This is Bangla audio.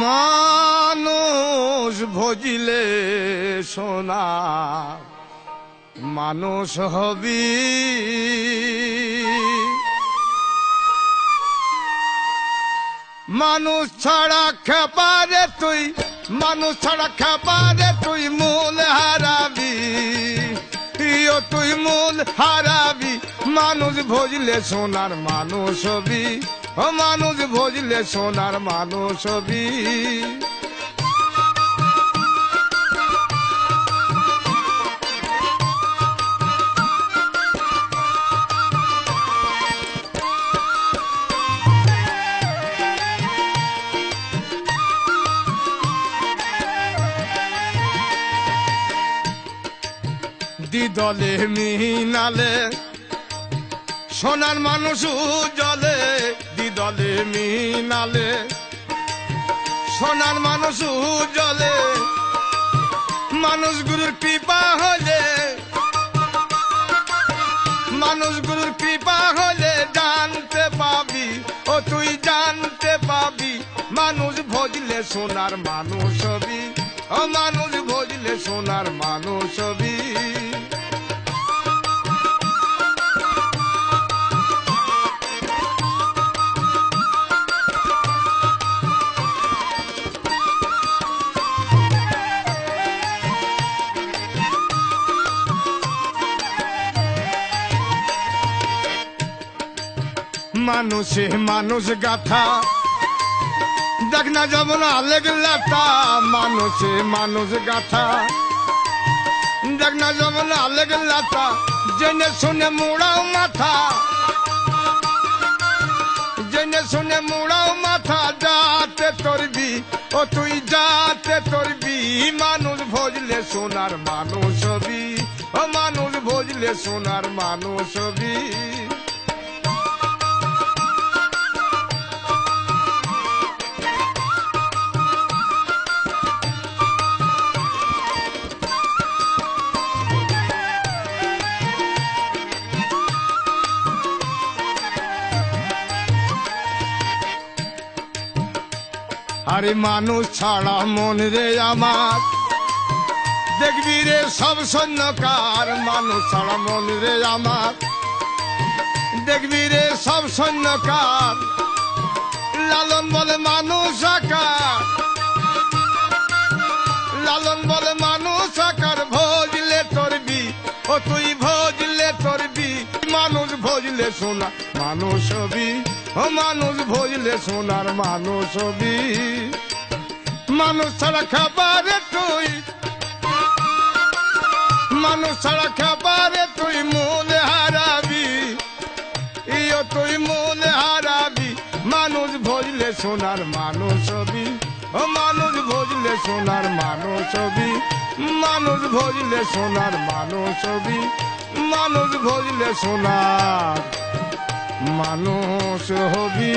মানুষ ভজিলে সোনা মানুষ হবি, মানুষ ছাড়া খেপারে তুই, মানুষ ছাড়া খেপারে তুই মূল হারাবি, তুই মূল হারাবি। মানুষ ভজলে সোনার মানুষ হবি, ও মানুষ ভজলে সোনার মানুষ হবি। দ্বিদলে মিহিনালে সোনার মানুষ জলে, দ্বিদলে মিহিনালে সোনার মানুষ জলে। মানুষ গুরুর কৃপা হলে, মানুষ গুরুর কৃপা হলে জানতে পাবি, ও তুই জানতে পাবি। মানুষ ভজলে সোনার মানুষ হবি, ও মানুষ ভজলে সোনার মানুষ হবি। মানুষে মানুষ গাথা দেখ না যাব না লেগলাতা, মানুষে মানুষ গাথা দেখ না যাব না লেগলাতা। জেনে শুনে মুড়াও মাথা, জেনে শুনে মুড়াও মাথা, যাতে তরবি, ও তুই যাতে তরবি। মানুষ ভজলে সোনার মানুষ হবি, ও মানুষ ভজলে সোনার মানুষ হবি। আরে মানুষ ছাড়া মন রে আমার, দেখবি রে সব সৈন্যকার। মানুষ ছাড়া মন রে আমার, দেখবি রে সব সৈন্যকার। লালন বলে মানুষ আকার, লালন বলে মানুষ আকার। ভজলে তরবি, ও তুই ভজলে তরবি। মানুষ ভজলে সোনা মানুষ হবি, ও মানুষ ভজলে সোনার মানুষ হবি। মানুষ ছাড়া খাবারে তুই, মানুষ ছাড়া খাবারে তুই মূল হারাবি, ইয়ো তুই মূল হারাবি। মানুষ ভজলে সোনার মানুষ হবি, ও মানুষ ভজলে সোনার মানুষ হবি। মানুষ ভজলে সোনার মানুষ হবি, মানুষ ভজলে সোনার মানুষ হবি।